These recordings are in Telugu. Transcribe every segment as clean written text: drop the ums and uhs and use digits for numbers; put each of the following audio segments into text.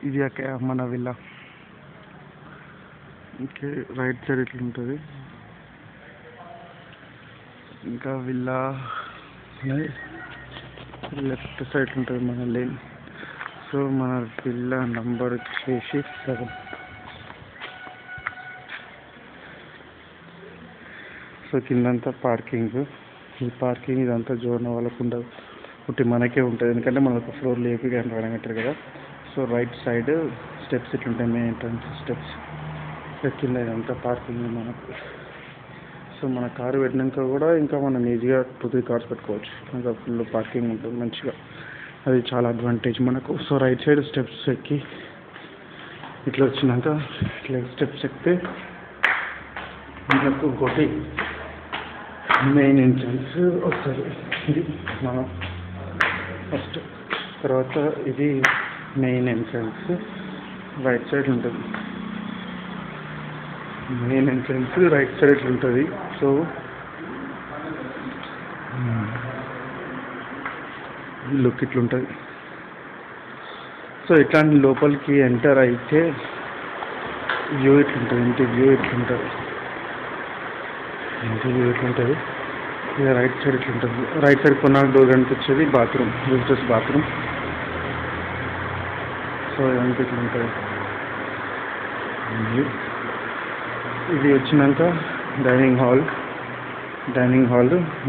ఇది మన విల్లా. ఓకే, రైట్ సైడ్ ఇట్లా ఉంటుంది. ఇంకా విల్లా లెఫ్ట్ సైడ్ ఉంటుంది మన లేన్. సో మన విల్లా నంబర్ వచ్చేసి 7. సో కిందంతా పార్కింగ్. ఈ పార్కింగ్ ఇదంతా జోడన వాళ్ళకు ఉండదు, ఒకటి మనకే ఉంటుంది. ఎందుకంటే మనకు ఫ్లోర్ లేపి కానీ రాయమంటారు కదా. సో రైట్ సైడ్ స్టెప్స్ ఇట్లుంటాయి, మెయిన్ ఎంట్రన్స్ స్టెప్స్. కింద ఇదంతా పార్కింగ్ మనకు. సో మన కారు పెట్టినాక కూడా ఇంకా మనం ఈజీగా 2-3 కార్స్ పెట్టుకోవచ్చు. ఇంకా ఫుల్ పార్కింగ్ ఉంటుంది మంచిగా, అది చాలా అడ్వాంటేజ్ మనకు. సో రైట్ సైడ్ స్టెప్స్ ఎక్కి ఇట్లా వచ్చినాక ఇట్లా స్టెప్స్ ఎక్కితే మనకు ఇంకోటి మెయిన్ ఎంట్రన్స్ వస్తుంది. ఇది మనం ఫస్ట్. తర్వాత ఇది మెయిన్ ఎంట్రన్స్ రైట్ సైడ్ ఉంటుంది. మెయిన్ ఎంట్రన్స్ రైట్ సైడ్ ఇట్లా ఉంటుంది. So look ఇట్లుంటుంది. సో ఇట్లాంటి లోపలికి ఎంటర్ అయితే వ్యూ ఇట్లుంటుంది. ఇంటి వ్యూ ఇట్లుంటుంది. ఇక రైట్ సైడ్ ఇట్లుంటుంది. రైట్ సైడ్ కొన్నాళ్ళు డోర్ కనిపించేది బాత్రూమ్, విజిటర్స్ బాత్రూమ్. సో ఇదంతా ఇట్లుంటుంది. ఇది వచ్చినాక డైనింగ్ హాల్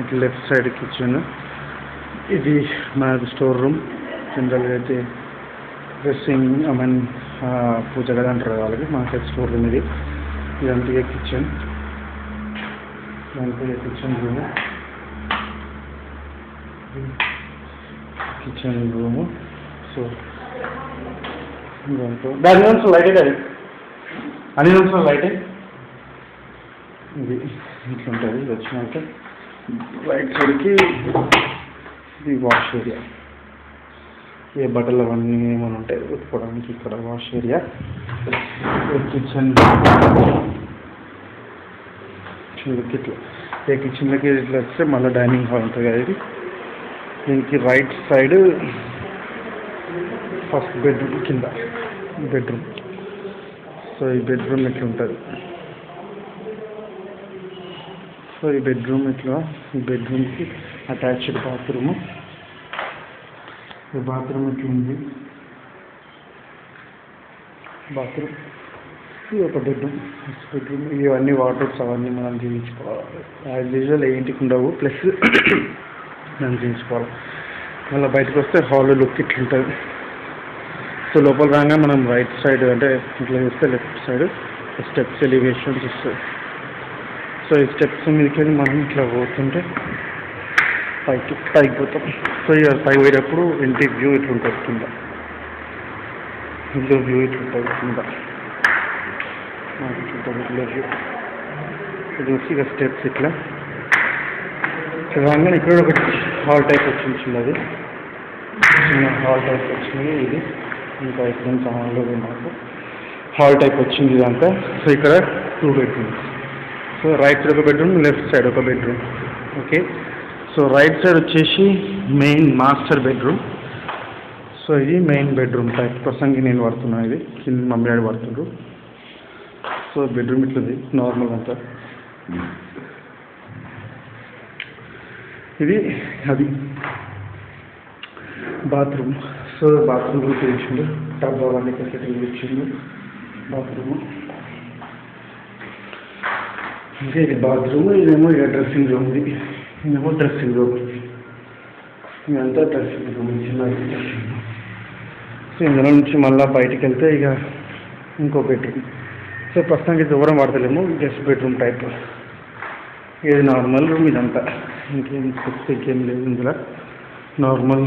ఇట్లా లెఫ్ట్ సైడ్ కిచెన్. ఇది మనకు స్టోర్ రూమ్. జనరల్గా అయితే డ్రెస్సింగ్ పూజ గది అంటారు వాళ్ళకి, మనకైతే స్టోర్ రూమ్ ఇది. ఇదంతా కిచెన్. Kitchen room. సో దాని నుంచి లైట్ అన్ని నుంచి లైట్ ఇది ఇట్లుంటుంది. ఇది వచ్చినాక రైట్ సైడ్కి ఇది వాష్ ఏరియా. ఏ బట్టలు అవన్నీ ఏమైనా ఉంటాయి ఉతుకోవడానికి ఇక్కడ వాష్ ఏరియా. కిచెన్ ఇట్లా కిచెన్లోకి ఇట్లా వస్తే మళ్ళీ డైనింగ్ హాల్ ఉంటుంది కదా. ఇది దీనికి రైట్ సైడ్ ఫస్ట్ బెడ్రూమ్, కింద బెడ్రూమ్. సో ఈ బెడ్రూమ్ ఇట్లా ఉంటుంది. సో ఈ బెడ్రూమ్కి అటాచ్డ్ బాత్రూమ్. ఈ బాత్రూమ్ ఇట్లుంది. బాత్రూమ్ ఇది ఒక బెడ్రూమ్. ఇవన్నీ వాటర్స్ అవన్నీ మనం చేయించుకోవాలి. యాజ్ యూజువల్ ఏంటికి ఉండవు, ప్లస్ మనం చేయించుకోవాలి. మళ్ళీ బయటకు వస్తే హాల్ లుక్ ఇట్లుంటుంది. సో లోపల రాగా మనం రైట్ సైడ్ అంటే ఇట్లా చూస్తే లెఫ్ట్ సైడ్ స్టెప్స్ ఎలివేషన్స్ వస్తాయి. సో ఈ స్టెప్స్ మీదకి వెళ్ళి మనం ఇట్లా పోతుంటే పైకి పోతాం. సో ఇక పైకి పోయేటప్పుడు ఇంటి వ్యూ ఇట్లుంటుంది. కింద ఇల్లు వ్యూ ఇట్లుంటుంది. కింద ఇల్లు వ్యూ చూసి ఇక స్టెప్స్ ఇట్లా రాగానే ఇక్కడ ఒకటి హాల్ టైప్ వచ్చింది. చిన్నది చిన్న హాల్ టైప్ వచ్చింది. ఇది ఇంకా ఇక్కడ సామాన్లు మాకు హాల్ టైప్ వచ్చింది ఇదంతా. సో ఇక్కడ 2 బెడ్రూమ్స్. సో రైట్ సైడ్ ఒక బెడ్రూమ్, లెఫ్ట్ సైడ్ ఒక bedroom. Okay, so right side వచ్చేసి మెయిన్ మాస్టర్ బెడ్రూమ్. సో ఇది మెయిన్ బెడ్రూమ్ టైప్. ప్రసంగి నేను పడుతున్నాను, ఇది కింద మమ్మీ డాడీ పడుతుండ్రు. సో బెడ్రూమ్ ఇట్లుంది నార్మల్ అంతా. ఇది అది బాత్రూమ్. సో బాత్రూమ్ కూడా ఇచ్చిండు, టబ్ అవన్నీ ఫెసిలిటీలు ఇచ్చిండు బాత్రూమ్. ఇంకా ఇది బాత్రూమ్. ఇదేమో ఇక డ్రెస్సింగ్ రూమ్. ఇదేమో డ్రెస్సింగ్ రూమ్. ఇదంతా డ్రెస్సింగ్ రూమ్, చిన్న డ్రెస్సింగ్ రూమ్. సో ఇందులో నుంచి మళ్ళీ బయటికి వెళ్తే ఇక ఇంకో బెడ్రూమ్. సో ప్రస్తుతానికి దూరం పడతలేము, గెస్ట్ బెడ్రూమ్ టైప్. ఇది నార్మల్ రూమ్. ఇదంతా ఇంకేం లేదు ఇందులో, నార్మల్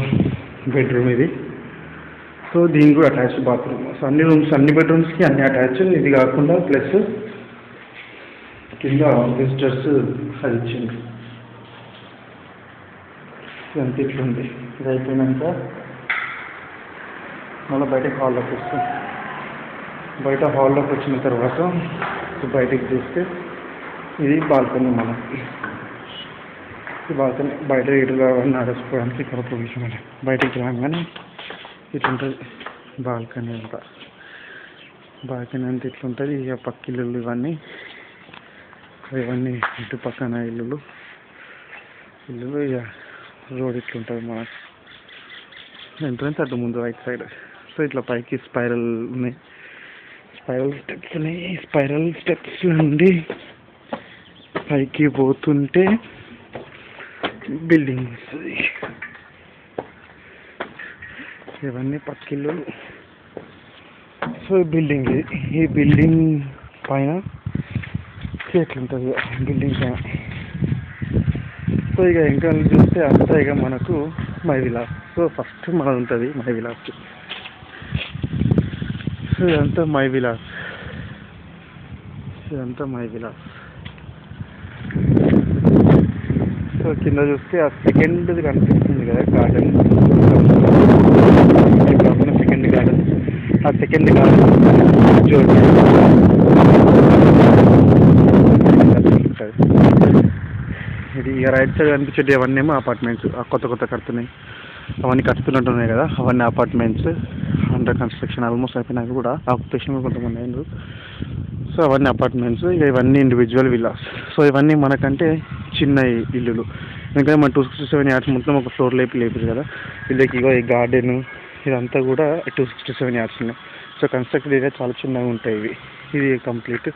బెడ్రూమ్ ఇది. సో దీనికి కూడా అటాచ్డ్ బాత్రూమ్. సో అన్ని బెడ్రూమ్స్కి అన్ని అటాచ్. ఇది కాకుండా ప్లస్ కింద విజిటర్స్ అది ఇచ్చింది. ఇదంతా ఇట్లుంది. ఇది అయిపోయినాక మళ్ళీ బయటకి హాల్లోకి వస్తాం. బయట హాల్లోకి వచ్చిన తర్వాత బయటకు చూస్తే ఇది బాల్కనీ. మనకి ఈ బాల్కనీ బయట ఇటుగా నడుచుకోవడానికి ఇక్కడ ప్రొవిజన్. బయటకి రాగానే ఇట్లుంటుంది. బాల్కనీ అంతా ఇట్లుంటుంది. ఇక పక్క ఇల్లులు ఇవన్నీ ఇటు పక్కన ఇల్లులు ఇక రోడ్ ఇట్లుంటుంది. మన ఎంట్రన్స్ అటు ముందు రైట్ సైడ్. సో ఇట్లా పైకి స్పైరల్ ఉన్నాయి, స్పైరల్ స్టెప్స్ నుండి పైకి పోతుంటే బిల్డింగ్స్. ఇవన్నీ పక్కిల్లు. సో ఈ బిల్డింగ్ పైన ఎట్లుంటుంది బిల్డింగ్ పైన. సో ఇక ఇంకా చూస్తే అంతా ఇక మనకు మై విలాస్. సో ఫస్ట్ మనది ఉంటుంది మై విలాస్. సో ఇదంతా మై విలాస్. సో కింద చూస్తే ఆ సెకండ్ది కనిపిస్తుంది కదా గార్డెన్, సెకండ్ గార్డెన్. ఆ సెకండ్ గార్డెన్ జోడి ఇది ఇక రైట్ సైడ్ కనిపించేది అవన్నీ ఏమో అపార్ట్మెంట్స్. కొత్త కడుతున్నాయి, అవన్నీ కడుతున్నట్టున్నాయి కదా, అవన్నీ అపార్ట్మెంట్స్ అండర్ కన్స్ట్రక్షన్. ఆల్మోస్ట్ అయిపోయినాక కూడా ఆక్యుపేషన్ కొంతమంది అయినారు. సో అవన్నీ అపార్ట్మెంట్స్. ఇక ఇవన్నీ ఇండివిజువల్ విల్లాస్. సో ఇవన్నీ మనకంటే చిన్న ఇల్లులు, ఎందుకంటే మన 267 yards మొత్తం ఒక ఫ్లోర్ లేపారు కదా. వీళ్ళకి ఇగో ఈ గార్డెన్ ఇదంతా కూడా 267 yards ఉన్నాయి. సో కన్స్ట్రక్టెడ్ ఏరియా చాలా చిన్నగా ఉంటాయి. ఇది కంప్లీట్